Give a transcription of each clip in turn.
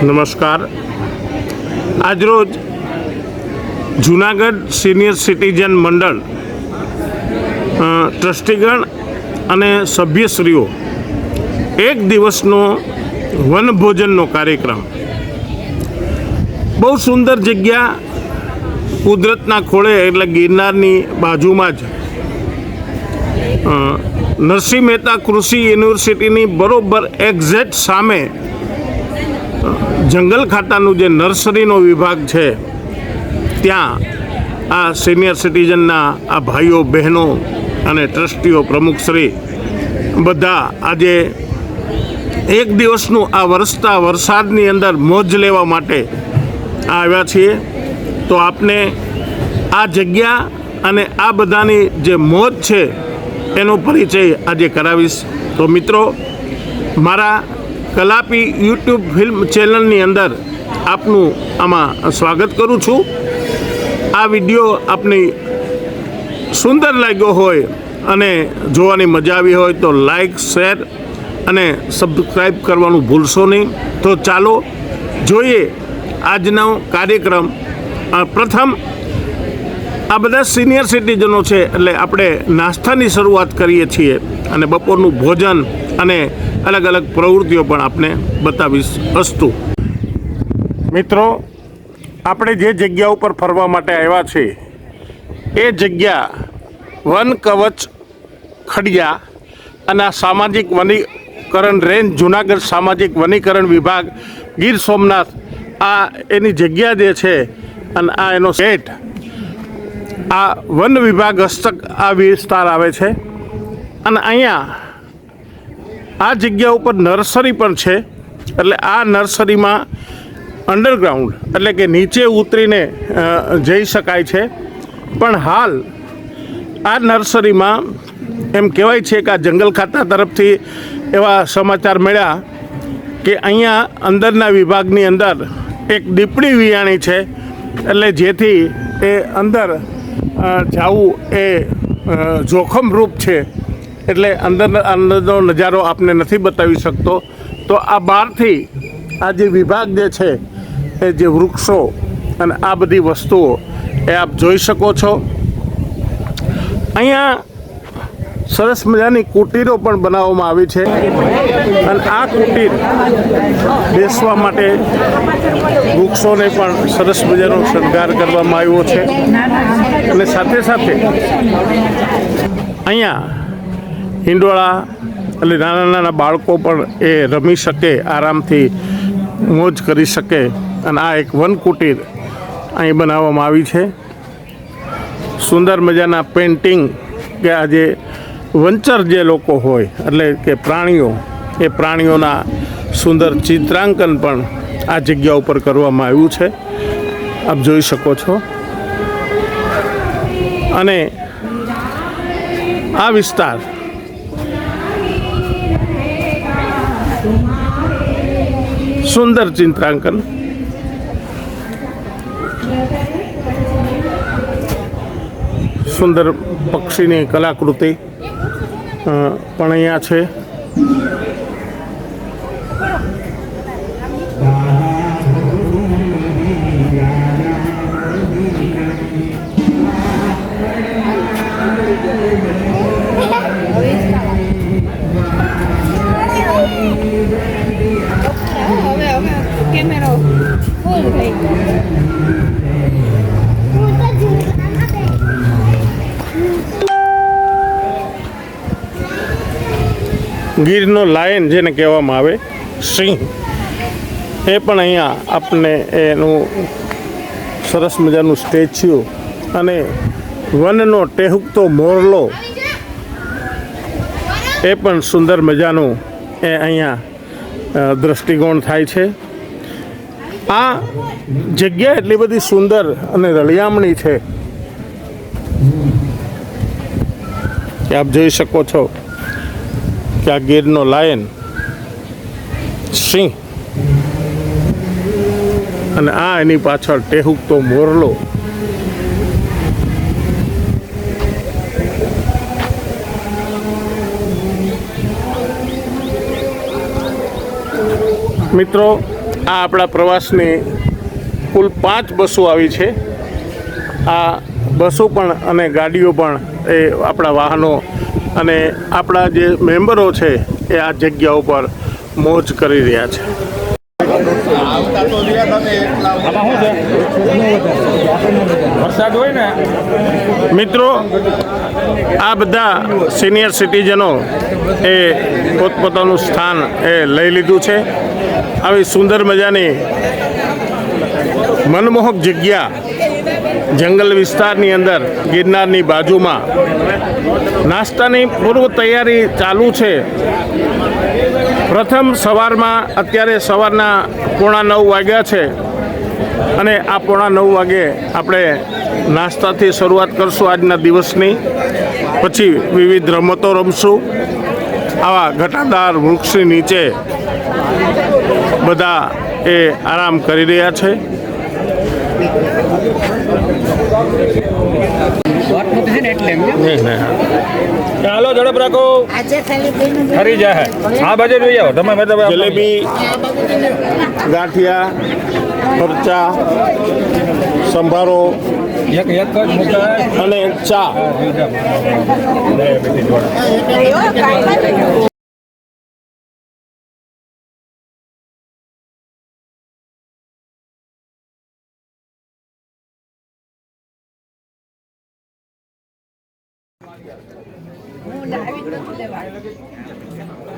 નમસ્કાર. આજરોજ Junagadh senior citizen મંડળ ટ્રસ્ટીગણ અને સભ્યશ્રીઓ એક દિવસનો વનભોજનનો કાર્યક્રમ, બહુ સુંદર જગ્યા, કુદરતના ખોળે એટલે ગિરનારની બાજુમાં જ નરસિંહ મહેતા કૃષિ યુનિવર્સિટીની બરોબર એક્ઝેક્ટ સામે જંગલ ખાતાનું જે નર્સરીનો વિભાગ છે ત્યાં આ સિનિયર સિટીઝનના આ ભાઈઓ બહેનો અને ટ્રસ્ટીઓ પ્રમુખશ્રી બધા આજે એક દિવસનું આ વરસતા વરસાદની અંદર મોજ લેવા માટે આવ્યા છીએ. તો આપને આ જગ્યા અને આ બધાની જે મોજ છે એનો પરિચય આજે કરાવીશ. તો મિત્રો, મારા કલાપી યુટ્યુબ ફિલ્મ ચેનલની અંદર આપનું આમાં સ્વાગત કરું છું. આ વિડીયો આપને સુંદર લાગ્યો હોય અને જોવાની મજા આવી હોય તો લાઈક, શેર અને સબસ્ક્રાઈબ કરવાનું ભૂલશો નહીં. તો ચાલો જોઈએ આજનો કાર્યક્રમ. પ્રથમ આ બધા સિનિયર સિટીઝનો છે એટલે આપણે નાસ્તાની શરૂઆત કરીએ છીએ અને બપોરનું ભોજન અને અલગ અલગ પ્રવૃત્તિઓ પણ આપને બતાવીશ. અસ્તુ. મિત્રો, આપણે જે જગ્યા ઉપર ફરવા માટે આવ્યા છીએ એ જગ્યા વન કવચ ખડિયા અને આ સામાજિક વનીકરણ રેન્જ જૂનાગઢ સામાજિક વનીકરણ વિભાગ ગીર સોમનાથ, આ એની જગ્યા જે છે અને આ એનો સેટ, આ વન વિભાગ હસ્તક આ વિસ્તાર આવે છે. અને અહીંયા આ જગ્યા ઉપર નર્સરી પણ છે. એટલે આ નર્સરીમાં અંડરગ્રાઉન્ડ એટલે કે નીચે ઉતરીને જઈ શકાય છે. પણ હાલ આ નર્સરીમાં એમ કહેવાય છે કે આ જંગલ ખાતા તરફથી એવા સમાચાર મળ્યા કે અહીંયા અંદરના વિભાગની અંદર એક દીપડી વિયાણી છે. એટલે જેથી એ અંદર જવું એ જોખમરૂપ છે. એટલે અંદરનો નજારો આપને નથી બતાવી શકતો. તો આ બહારથી આ જે વિભાગ જે છે એ જે વૃક્ષો અને આ બધી વસ્તુઓ એ આપ જોઈ શકો છો. અહીંયા સરસ મજાની કુટીરો પણ બનાવવામાં આવી છે અને આ કુટીર બેસવા માટે વૃક્ષોને પણ સરસ મજાનો શણગાર કરવામાં આવ્યો છે. અને સાથે સાથે અહીંયા હિંડોળા એટલે નાના નાના બાળકો પણ એ રમી શકે, આરામથી મોજ કરી શકે. અને આ એક વન કુટીર અહીં બનાવવામાં આવી છે. સુંદર મજાના પેઇન્ટિંગ કે આજે વંચર જે લોકો હોય એટલે કે પ્રાણીઓ, એ પ્રાણીઓના સુંદર ચિત્રાંકન પણ આ જગ્યા ઉપર કરવામાં આવ્યું છે, આપ જોઈ શકો છો. અને આ વિસ્તાર સુંદર ચિત્રાંકન, સુંદર પક્ષીની કલાકૃતિ પણ અહીંયા છે. ગીરનો લાયન જેને કહેવામાં આવે, સિંહ, એ પણ અહીંયા આપણને એનું સરસ મજાનું સ્ટેચ્યુ અને વનનો ટેહુકતો મોરલો એ પણ સુંદર મજાનું એ અહીંયા દ્રષ્ટિકોણ થાય છે. આ જગ્યા એટલી બધી સુંદર અને રળિયામણી છે કે આપ જોઈ શકો છો કે આ ગીરનો લાયન, સિંહ અને આ એની પાછળ ટેહુકતો મોરલો. મિત્રો, આ આપણા પ્રવાસની કુલ 5 બસો આવી છે. આ બસો પણ અને ગાડીઓ પણ એ આપણા વાહનો અને આપણા જે મેમ્બરો છે એ આ જગ્યા ઉપર મોજ કરી રહ્યા છે. મિત્રો, આ બધા સિનિયર સિટીઝનો એ પોતપોતાનું સ્થાન એ લઈ લીધું છે. આવી સુંદર મજાની મનમોહક જગ્યા જંગલ વિસ્તારની અંદર ગિરનારની બાજુમાં નાસ્તાની પૂર્વ તૈયારી ચાલુ છે. પ્રથમ સવારમાં અત્યારે સવારના 8:45 વાગ્યા છે અને આ 8:45 વાગે આપણે નાસ્તાથી શરૂઆત કરશું આજના દિવસની. પછી વિવિધ રમતો રમશું. આવા ઘટાદાર વૃક્ષની નીચે બધા એ આરામ કરી રહ્યા છે. ચાલો ઝડપ રાખો. ખરી જાય આ બાજુ જોઈ આવો તમે. જલેબી, ગાંઠિયા, મરચા, સંભારો એક જ મોટા અને ચા.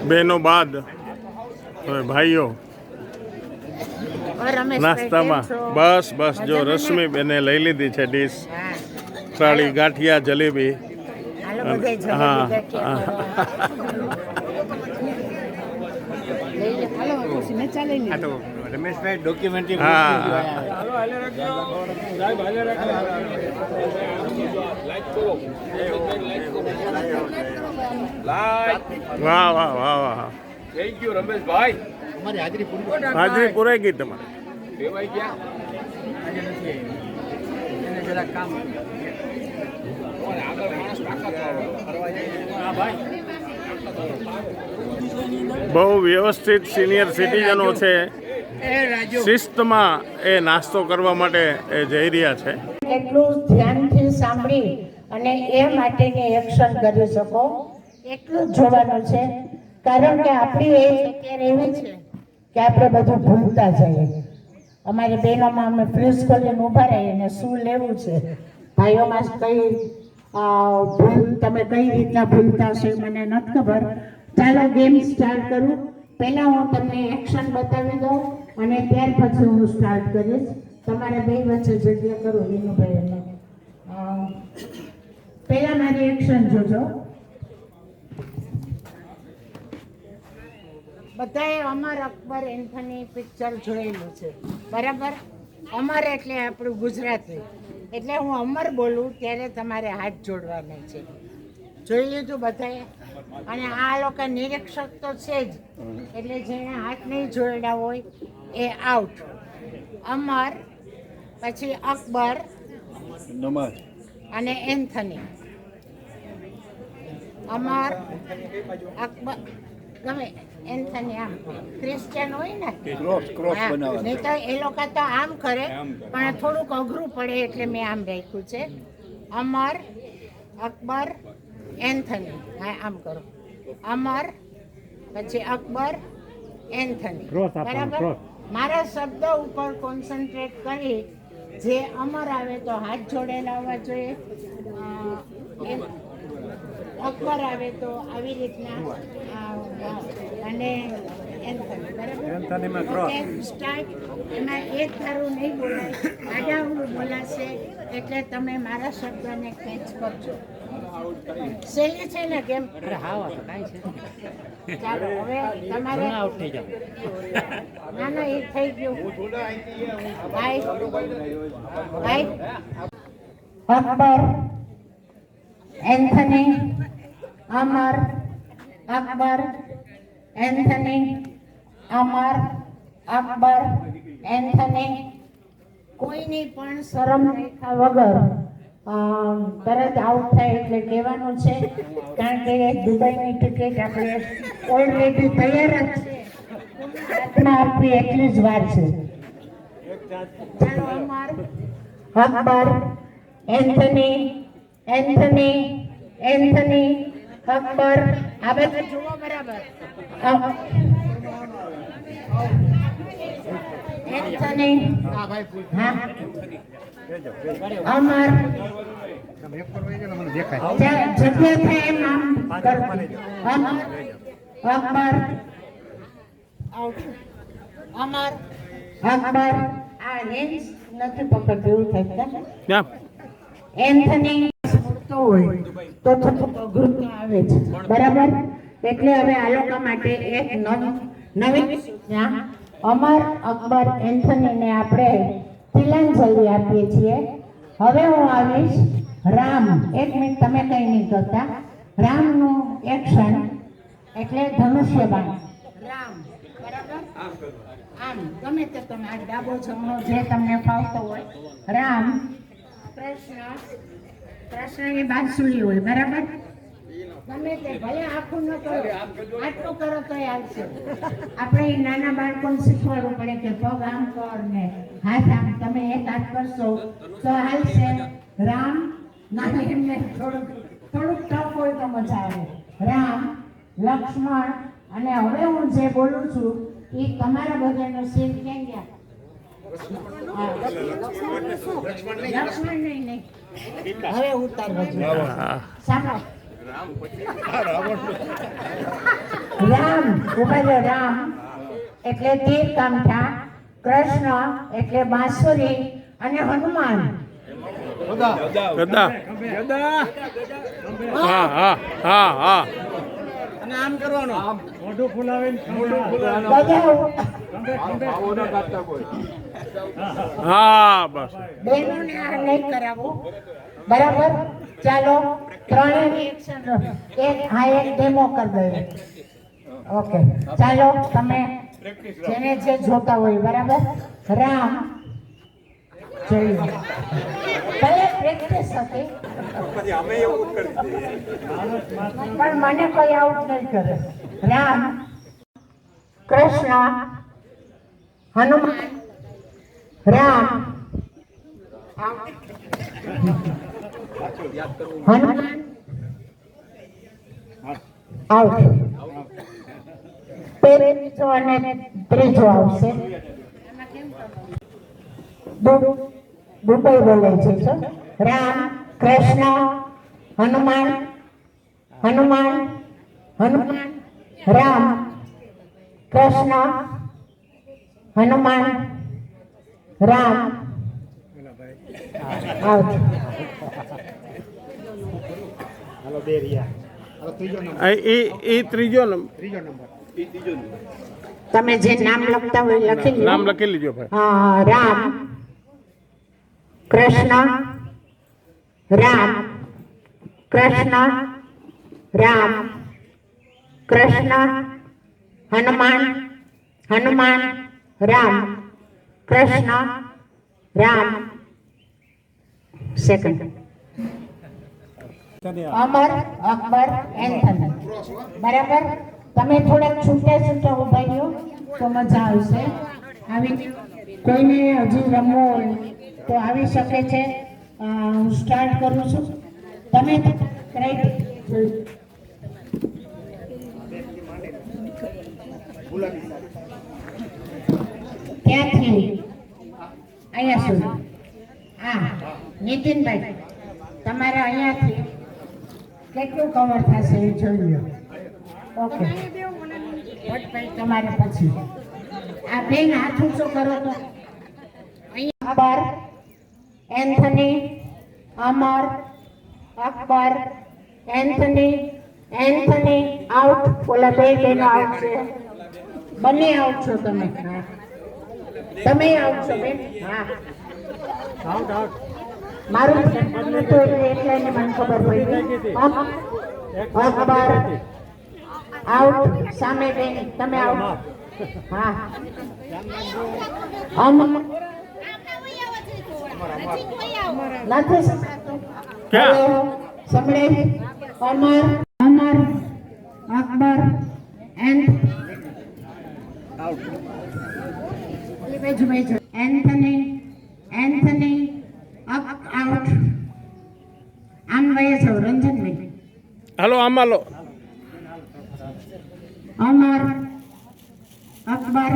બહેનો બાદ હવે ભાઈઓ નાસ્તામાં બસ જો રશ્મિ બેને લઈ લીધી છે ડીશ. થાળી, ગાંઠિયા, જલેબી. હા રમેશભાઈ ડોક્યુમેન્ટરી વાહ વાહ વાહ વાહ. Thank you Rameshbhai. હાજરી પૂરાઈ ગઈ તમારી. દેવાઈ ગયા બહુ વ્યવસ્થિત સિનિયર સિટીઝનો છે. શિસ્તમાં એ નાસ્તો કરવા માટે એ જઈ રહ્યા છે. એટલું ધ્યાનથી સાંભળી અને એ માટેની એક્શન કરી શકો એટલું જ જોવાનું છે. કારણ કે આપણી એજ અત્યારે એવી છે કે આપણે બધું ભૂલતા જઈએ. અમારી બહેનોમાં અમે ફ્રીઝ ખોલીને ઊભા રહીએ અને શું લેવું છે. ભાઈઓમાં કઈ તમે કઈ રીતના ભૂલતા હશો મને નથી ખબર. ચાલો ગેમ સ્ટાર્ટ કરું. પહેલા હું તમને એક્શન બતાવી દઉં અને ત્યાર પછી હું સ્ટાર્ટ કરીશ. તમારે બે વચ્ચે જગ્યા કરું વિનુભાઈ અને પહેલા મારી એક્શન જોજો. બધાએ અમર અકબર એન્થની પિક્ચર જોયેલું છે બરાબર. અમર એટલે આપણું ગુજરાતી. એટલે હું અમર બોલું ત્યારે તમારે હાથ જોડવાના છે. જોઈ લીધું બધાએ? અને આ લોકો નિરીક્ષક તો છે જ, એટલે જેણે હાથ નહીં જોડ્યા હોય એ આઉટ. અમર, પછી અકબર અને એન્થની. અમર, અકબર, ગમે એન્થની. આમ ક્રિશ્ચિયન હોય ને, નહીં તો એ લોકો તો આમ કરે, પણ થોડુંક અઘરું પડે એટલે મેં આમ રાખ્યું છે. અમર, અકબર, એન્થની. હા, આમ કરો. અમર, પછી અકબર, એન્થની. બરાબર. મારા શબ્દ ઉપર કોન્સન્ટ્રેટ કરી જે અમર આવે તો હાથ જોડેલા હોવા જોઈએ. અકબર આવે તો આવી રીતના અને એન્થની. બરાબર. સ્ટાર્ટ. એમાં એક ધારું નહીં બોલાય, આડાવડું બોલાશે એટલે તમે મારા શબ્દને કેચ કરજો. સહેલી છે ને કેમ? ચાલો હવે તમારે ના ના એ થઈ ગયું. ભાઈ અકબર, એન્થની, અમર, અકબર, એન્થની, અમર, અકબર, એન્થની. કોઈની પણ શરમ રેખા વગર તરત આઉટ થાય એટલે કહેવાનું છે. કારણ કે દુબઈની ટિકિટ આપણે ઓલરેડી તૈયાર જ છે. હાથમાં આપવી એટલી જ વાર છે. ચાલો Amar, Akbar, Anthony, Anthony, Anthony, Akbar. આ બધા જુઓ બરાબર. એન્થની, હા, અમર. જગ્યા થાય એમ આમ કરવાની. અમર, અકબર, અમર, અકબર. આ રેન્જ નથી પકડતું એવું થાય છે. ક્યાં એન્થની મૂળતો હોય તો થોડુંક અઘરું તો આવે છે, બરાબર. એટલે હવે આ લોકો માટે એક નવી સૂચના, અમર, અકબર, એન્થનીને આપણે તિલાંજલિ આપીએ છીએ. હવે હું આવીશ રામ. એક મિનિટ, તમે કઈ નહીં કરતા. રામનું એક્શન એટલે ધનુષ્ય બાણ. રામ, બરાબર. આમ ગમે તે તમે આ ડાબો જમણો જે તમને ફાવતો હોય. રામ, કૃષ્ણની બાંસુરી હોય, બરાબર. ગમે તે ભલે આખું ન કરો, આટલું કરો તો આવશે. આપણે એ નાના બાળકોને શીખવાડવું પડે કે પગ આમ કર ને હાથ આમ. તમે એક હાથ કરશો તો હાલશે. રામ ના, એમને થોડુંક ટફ હોય તો મજા આવે. રામ, લક્ષ્મણ. અને હવે હું જે બોલું છું એ તમારા બધાનો સીન ક્યાં ગયા? લક્ષ્મણ નહીં. હવે ઉતારવા સાંભળો. રામ, ઉભા રહો. રામ એટલે તીર કામઠા, કૃષ્ણ એટલે બાંસુરી અને હનુમાન ગદા. હા હા હા હા. અને આમ કરવાનું, આમ મોઢું ફૂલાવીને હા બસ. બહેનોને આ નહીં કરાવવું, બરાબર. ચાલો ત્રણેયની એક્શન એક ડેમો કરી દઈએ. ઓકે, ચાલો તમે જેને જે જોતા હોય, બરાબર. રામ, જોઈએ ભલે પ્રેક્ટિસ હતી પણ મને કોઈ આઉટ નહીં કરે. રામ, કૃષ્ણ, હનુમાન. રામ, હનુમાન આઉટ. બીજો અને ત્રીજો આવશે. દુબઈ બોલે છે. રામ, કૃષ્ણ, હનુમાન, હનુમાન, હનુમાન. રામ, કૃષ્ણ, હનુમાન, રામ આઉટ. એ ત્રીજો તમે જે નામ લખતા હોય લખી લો. નામ લખી લીજો ભાઈ. રામ, કૃષ્ણ, રામ, કૃષ્ણ, રામ, કૃષ્ણ, હનુમાન, હનુમાન, રામ, કૃષ્ણ, રામ. સેકન્ડ. અમર, અકબર, એન્થની. બરાબર. તમે થોડાક છૂટા છૂટા ઉભા રહ્યો તો મજા આવશે. આવી કોઈને હજી રમવું હોય તો આવી શકે છે. હું સ્ટાર્ટ કરું છું. તમે ક્યાંથી અહીંયા સુધી? હા, નીતિનભાઈ તમારે અહીંયાથી કેટલું કવર થશે એ જોઈ લો. ઓકે, ભટ્ટભાઈ તમારે પછી આ બેન હાથ ઊંચો કરો તો અહીંયા. અકબર, એન્થની, અમર, અકબર, એન્થની, એન્થની આઉટ. ઓલા બે બેનો આઉટ છે. બંને આઉટ છો તમે. હા, તમે આઉટ છો બેન. હા, આઉટ આઉટ. મારું નતું એટલે એકલાને મને ખબર પડી. અકબર આઉટ. સામે બેન તમે આઉટ. હા, નથી સંભળાતું. ક્યાં? સંભળે. Amar, Amar, Akbar and Anthony Anthony up out આમ વયે છો રંજનભાઈ હાલો આમાં લો. Amar Akbar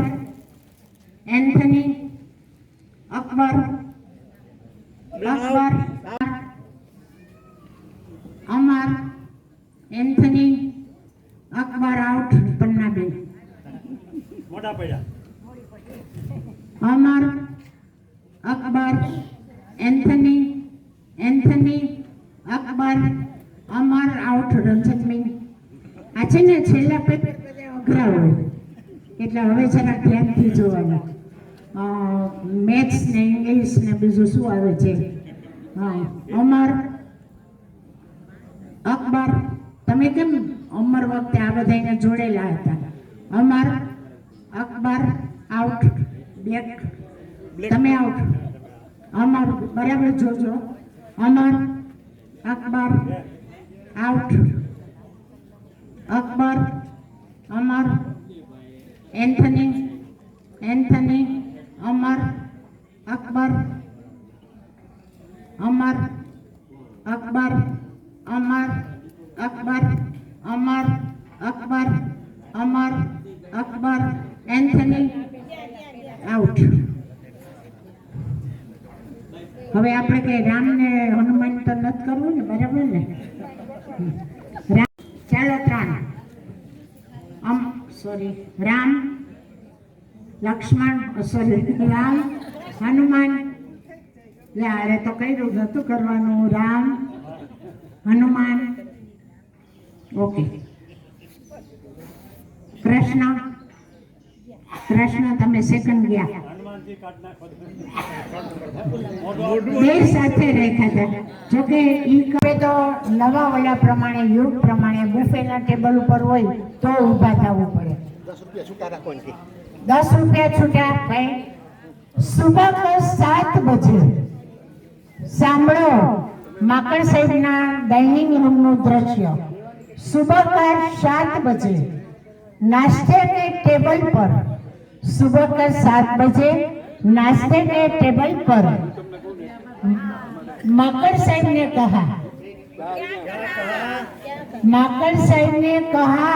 Anthony Akbar Akbar Amar Anthony Akbar out પન્નાબેન Amar Akbar Anthony Anthony Akbar Amar out રંજનબેન. આ છે ને છેલ્લા પેપર બધા અઘરા હોય એટલે હવે જરા ધ્યાનથી જોવાનું. મેથ્સ ને ઇંગ્લિશ ને બીજું શું આવે છે. હા અમર અકબર તમે કેમ અમર વખતે આ બધાને જોડેલા હતા. અમર અકબર આઉટ બ્લેક તમે આઉટ. અમર બરાબર જોજો. અમર Akbar out Akbar Amar Anthony Anthony અમર અકબર અમર અકબર અમર અકબર અમર અકબર અમર અકબર એન્થની આઉટ. હવે આપણે કઈ રામ ને હનુમાન તો નથી કરવું ને બરાબર ને. ચાલો 3 સોરી રામ લક્ષ્મણ સોરી રામ હનુમાન લે અરે તો કર્યું નતું કરવાનું. રામ હનુમાન ઓકે. કૃષ્ણ કૃષ્ણ તમે સેકન્ડ ગયા બે સાથે રેખા હતા. જોકે ઈ કરે તો નવા ઓલા પ્રમાણે યુગ પ્રમાણે બુફેના ટેબલ ઉપર હોય તો ઊભા થવું પડે. 10 રૂપિયા છૂટા ભાઈ. સુબહ કો 7 બજે સાંભળો માકડ સાહેબના ડાઇનિંગ રૂમનું દ્રશ્ય. સુબહ કા 7 બજે नाश्ते के टेबल पर सुबह का 7 बजे नाश्ते के टेबल पर माकड़ साहब ने कहा माकड़ साहब ने कहा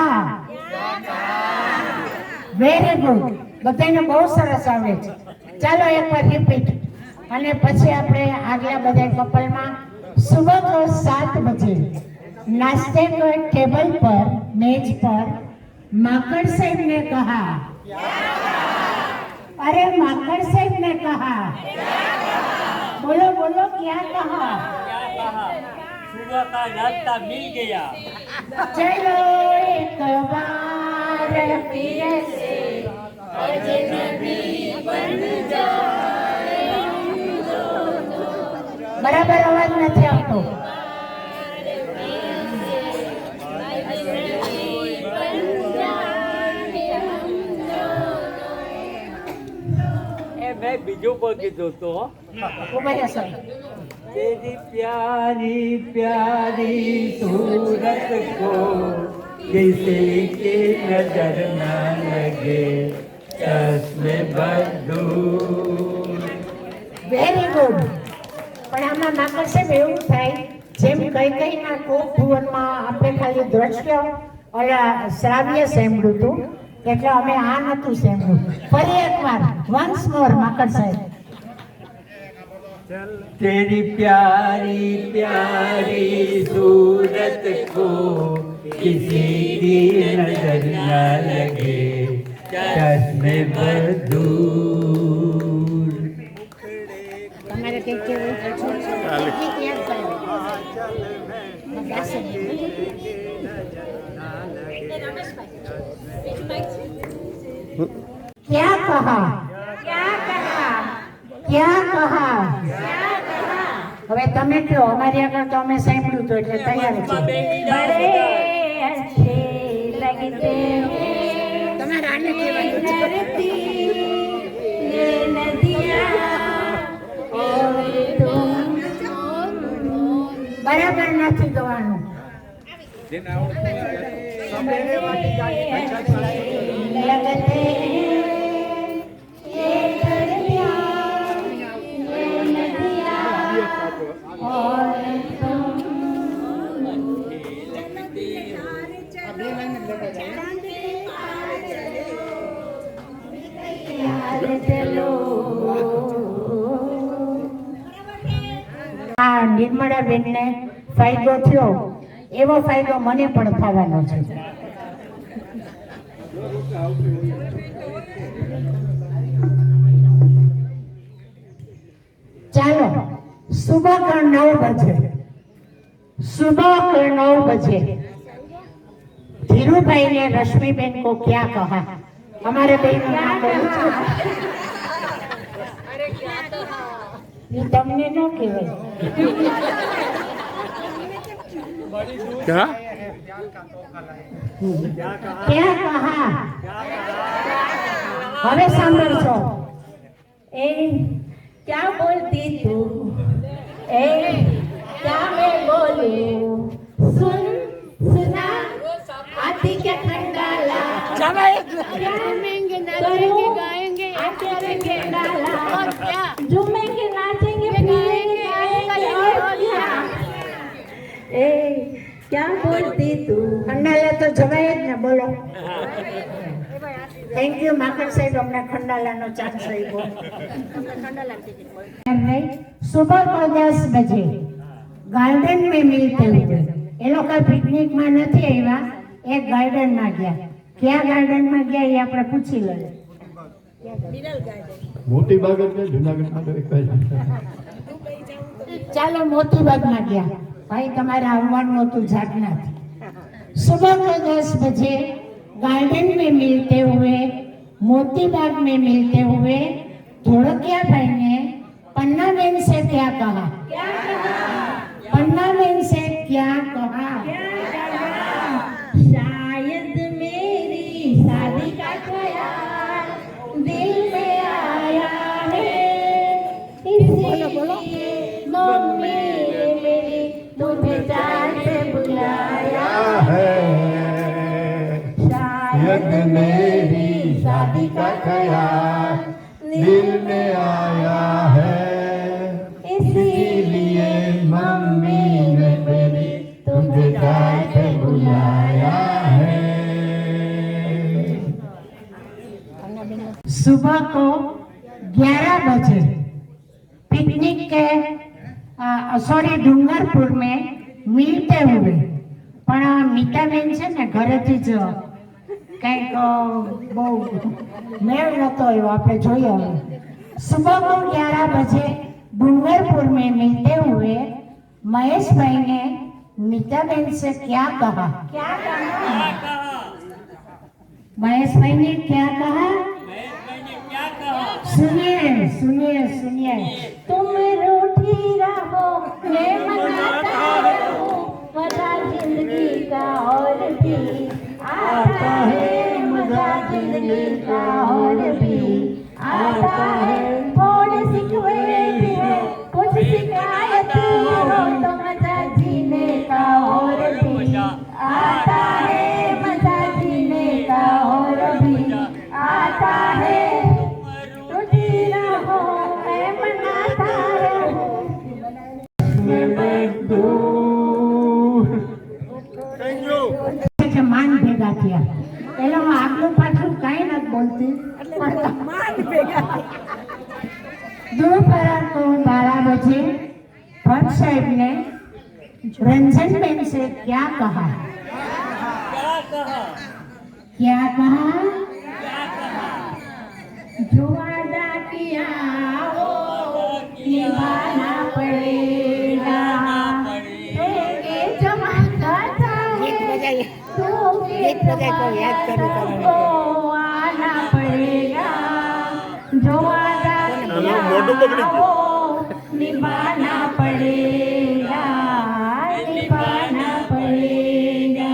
वेरी गुड. બધાને બહુ સરસ આવડે છે. ચાલો એકવાર રિપીટ અને પછી આપણે આગલા બધા કપલમાં. સુબહ को 7 बजे नाश्ते के टेबल पर मेज पर माकड़ साहब ने कहा अरे माकड़ साहब ने कहा बोलो बोलो क्या कहा सुबह का नाश्ता मिल गया. चलो एक बार फिर से अजनबी बन जाए. बराबर अवाज નથી આવતો. मैं बीजू पर कीधुं तो ઉભા રહેશો. तेरी प्यारी प्यारी सूरत को किसी की नजर न लगे चश्मे बदूर. Very good. પણ આમાં માકડ સાહેબ એવું થાય જેમ કઈ ના કોક ભુવનમાં આપણે ખાલી દ્રશ્ય ઓલા શ્રાવ્ય સાંભળ્યું હતું એટલે અમે આ નતું સાંભળ્યું. ફરી એકવાર વન્સ મોર માકડ સાહેબ. तेरी प्यारी प्यारी सूरत को किसी की नजर न लगे चश्मे बदूर. તમારે કઈ કેવું क्या कहा क्या कहा क्या कहा. હવે તમે કહો અમારી આગળ તો અમે સાંભળ્યું તો એટલે તૈયાર છે. બડે અચ્છે લગતે તમારે આને કહેવાનું છે. ये नदियाँ और तुम બરાબર નથી ગવાનું. लगते આ નિર્મળાબેનને ફાયદો થયો એવો ફાયદો મને પણ થવાનો છે. ચાલો सुबह का 9 बजे धीरू भाई ने रश्मि बेन को क्या कहा? हमारे बहन ये तुमने न कहे क्या क्या कहा? હવે સાંભળજો. એ क्या बोलती तू? ए क्या मैं बोलूं? सुन सुना आती क्या खंडाला झूमेंगे नाचेंगे गाएंगे आती क्या खंडाला और क्या झूमेंगे नाचेंगे पिएंगे गाएंगे और क्या? ए क्या बोलती तू? खंडाला तो जवाय જ ને બોલો. थैंक यू माकड़ साहब हमने खंडाला नो चांस आप्यो. सुबह को 10 बजे गार्डन में मिलते हुए ये लोग पिकनिक में नहीं आया, एक गार्डन में गया. क्या गार्डन में गया ये આપણે પૂછી લઈએ. મોટી બાગ એટલે જૂનાગઢમાં તો એક જ ચાલો મોતી બાગ में गया. भाई તમારે આવવાનું હતું જાગનાથ. सुबह को 10 बजे गार्डन में मिलते हुए मोती बाग में मिलते हुए धोड़किया भाई ने पन्ना बेन से क्या कहा? पन्ना बेन से क्या कहा? शायद मेरी शादी का ख्याल दिल में आया है, इसलिए मम्मी ने मेरी तुम्हें जान से बुलाया है. शायद मेरी शादी का ख्याल दिल में आया है, इसीलिए मम्मी ने मेरी तुझे जान से बुलाया है. सुबह को 11 बजे पिकनिक के डूंगरपुर में मिलते हुए પણ મીતાબેન છે ને ઘરેથી જ કંઈક બહુ મેળ નતો આવ્યો, આપણે જોઈએ. હવે सुबह को 11 बजे डूंगरपुर में मिलते हुए महेश भाई ने मीताबेन से क्या कहा? महेश भाई ने क्या कहा? सुनिए सुनिए सुनिए. तुम रूठी रहो मैं मनाता रहूं, मजा जिंदगी का और भी आता है, मजा जिंदगी का और भी आता है. थोड़े सिकवे भी है कुछ शिकायत हो तो मजा जीने का और भी आता है, मजा जीने का और भी आता है. रूठी रहो मैं मनाता रहूं. માન ભેગા થયા એટલે હું આગલું પાછું કાંઈ નથી બોલતી. दोपहर को 12 बजे भट्ट साहब ने रंजन बेन से क्या कहा? क्या कहा? जो वादा किया वो निभाना पड़ेगा, जमा करता है तो आना पड़ेगा. जो वादा किया वो निभाना पड़ेगा, निभाना पड़ेगा.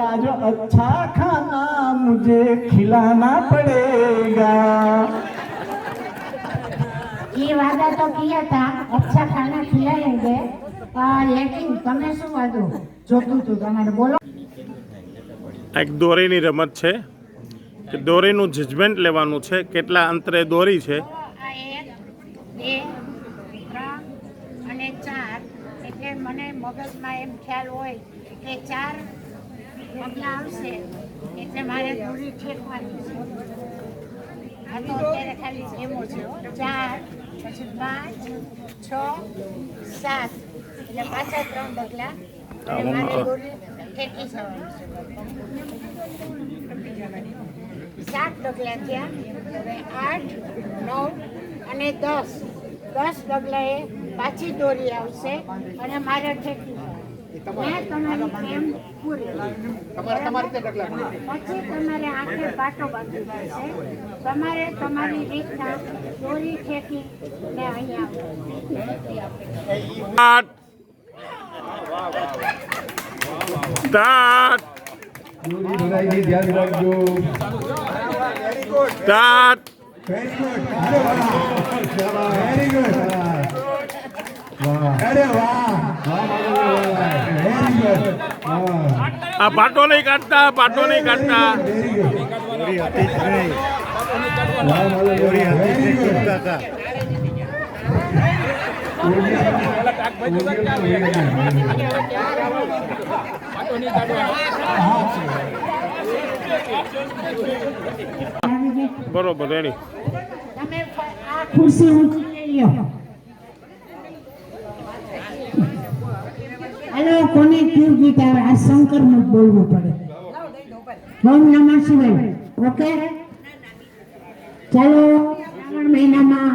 आज अच्छा खाना मुझे खिलाना पड़ेगा. ये वादा तो किया था अच्छा खाना खिलाएंगे, लेकिन તમે શું વાદો જોતું હતું તમારે બોલો. એક દોરીની રમત છે કે દોરીનું જજમેન્ટ લેવાનું છે, કેટલા અંતરે દોરી છે. 1 2 3 અને 4 એટલે મને મગજમાં એમ ખ્યાલ હોય કે 4 પગલા આવશે એટલે મારે દોરી ઠેકવાની છે. આ તો અત્યારે ખાલી જેમો છે હો. 4 પછી 5 6 7 એટલે પાછા 3 ડગલા અને મારે દોરી ઠેકી જવાનું છે 7 ડગલા થયા. હવે 8 9 અને 10 ડગલાએ પાછી દોરી આવશે અને મારે ઠેકી જવાનું. મેં તમારી એમ પૂરી પછી તમારે આખે પાટો બાંધી પડશે. તમારે તમારી રીતના દોરી ઠેકી ને અહીંયા સ્ટાર્ટ દોરી ભરાઈ ગઈ, ધ્યાન રાખજો. Start very good. અરે વાહ, વેરી ગુડ. વાહ, અરે વાહ, વેરી ગુડ. આ પાટો નહીં કાઢતા, પાટો નહીં કાઢતા. Very good. વાહ, વેરી ગુડ. બરોબર રેડી. તમે આ ખુરશી ઊંચી લઈ લો. હાલો, કોને ક્યુ ગીત આવે? આ શંકરનું બોલવું પડે. ઓમ નમઃ શિવાય. ઓકે, ચાલો. શ્રાવણ મહિનામાં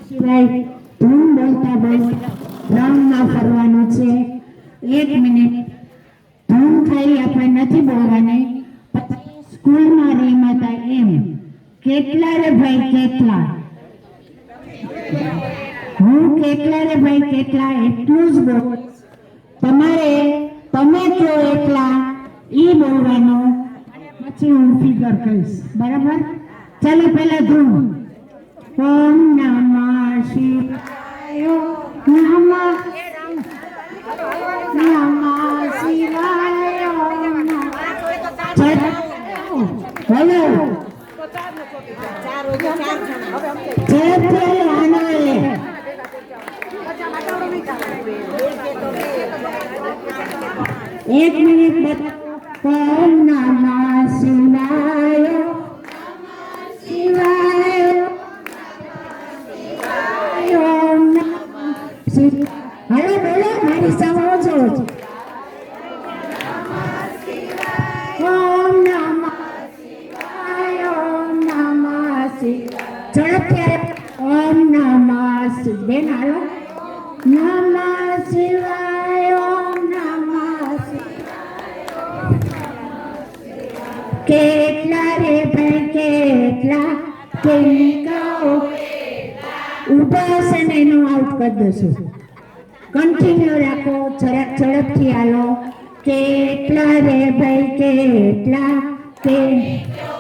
શિવાય ધૂમ બોલતા બોલતા રાઉન્ડમાં ફરવાનું છે. 1 મિનિટ ધૂમ ખાલી આપણે નથી બોલવાની. પછી સ્કૂલમાં રહીમાં એમ કેટલા રે ભાઈ કેટલા, હું કેટલા રે ભાઈ કેટલા એટલું જ બોલ. તમારે તમે કયો એટલા ઈ બોલવાનું અને પછી હું ફિગર કહીશ. બરાબર? ચાલો પહેલા ધૂમ. ઓમ નમઃ શિવાય નમઃ શિવાય. હેલો, એક મિનિટ બતાવો. ઓમ નમઃ શિવાય શિવાય ઓમ નમઃ શિવાય. હવે બોલો, મારી સામે ઓછો ઓછો. ઓમ નમઃ શિવાય ઓમ નમઃ શિવાય. ઝડપથી ઓમ નમઃ શિવાય. બેન હાલો. નમઃ શિવાય ઓમ નમઃ શિવાય. કેટલા રે ભાઈ કેટલા કેની કહો. ઊભા છે ને એનું આઉટ કરી દઈશું. કન્ટિન્યુ રાખો, જરાક ઝડપથી હાલો. કેટલા રે ભાઈ કેટલા કેટલા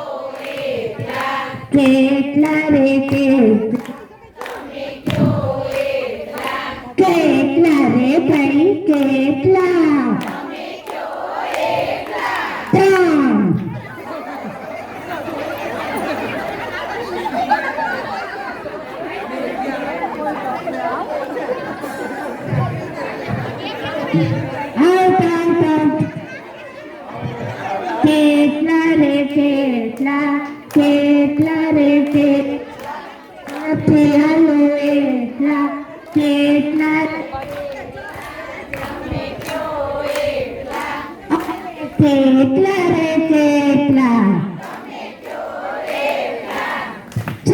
રે કેટલા રે ભાઈ કેટલા 3 કેટલા રે કેટલા કેટલા રે કેટલા હાલો એટલા કેટલા કેટલા રે કેટલા 4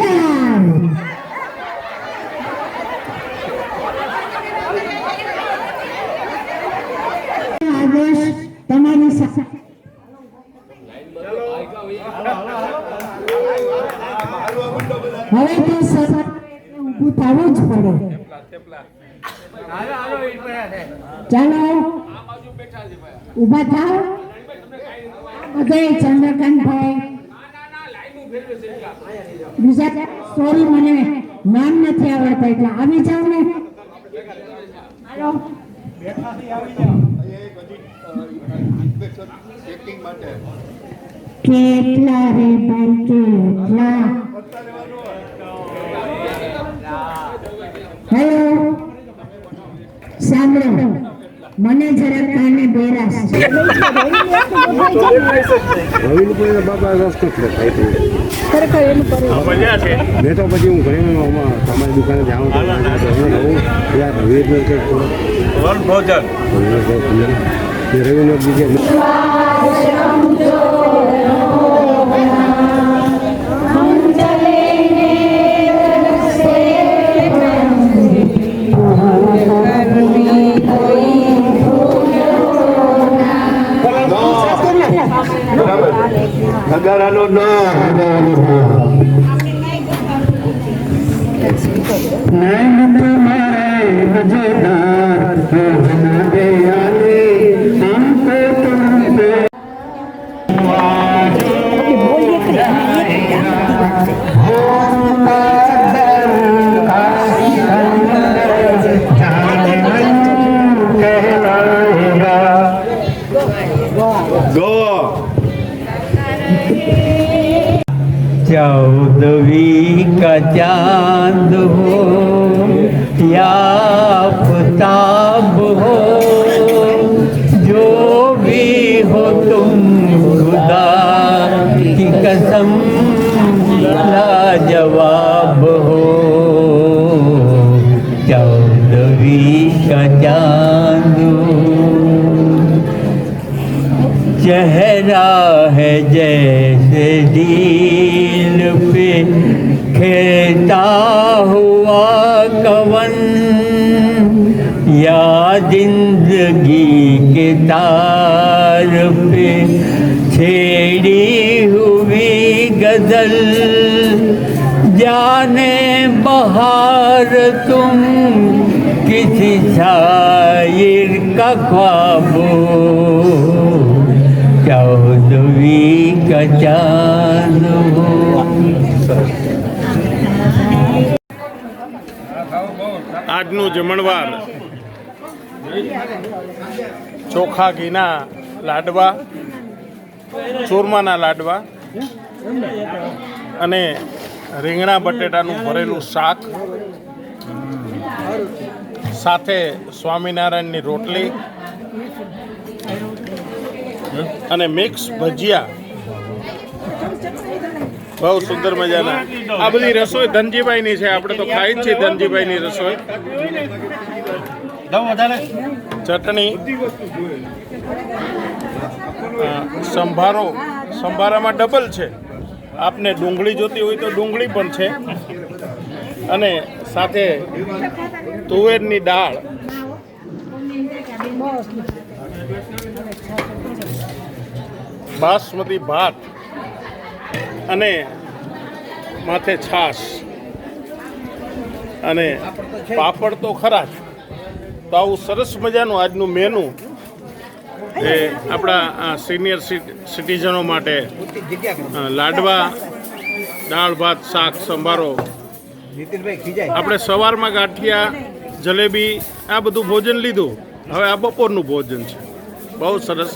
આદેશ તમારી સાથે. હવે તો સર ઊભું થવું જ પડે. ચાલો ઊભા થાવ બધા. ચંદ્રકાંતભાઈ બીજા સોરી મને નામ નથી આવડતા એટલે આવી જાવ ને. હાલો કેટલા રે ભાઈ કેટલા. હેલો સાંભળો. મને જરા કાને બેરાશ છે. મજા છે. મેં તો પછી હું ઘરે તમારી દુકાને જાઉં નગારાનો चौदहवीं का चांद हो या आफताब हो, जो भी हो तुम खुदा की कसम लाजवाब हो. चौदहवीं का चांद चेहरा है जैसे दिल पे खेलता हुआ कवन, या जिंदगी के तार पे छेड़ी हुई गजल. जाने बहार तुम किसी शायर का ख्वाब हो. चौदहवीं का चांद हो. આજનું જમણવાર ચોખા ઘીના લાડવા, ચૂરમાના લાડવા અને રીંગણા બટેટાનું ભરેલું શાક, સાથે સ્વામિનારાયણની રોટલી અને મિક્સ ભજીયા. બહુ સુંદર મજાના. આ બધી રસોઈ ધનજીભાઈની છે. આપણે તો ખાઈ જ છીએ ધનજીભાઈની રસોઈ. ચટણી, સંભારામાં ડબલ છે. આપને ડુંગળી જોતી હોય તો ડુંગળી પણ છે, અને સાથે તુવેરની દાળ, બાસમતી ભાત અને માથે છાશ અને પાપડ તો ખરા જ. તો આવું સરસ મજાનું આજનું મેનુ એ આપણા સિનિયર સિટીઝનો માટે લાડવા, દાળ ભાત, શાક, સંભારો. આપણે સવારમાં ગાંઠિયા, જલેબી આ બધું ભોજન લીધું. હવે આ બપોરનું ભોજન છે. બહુ સરસ.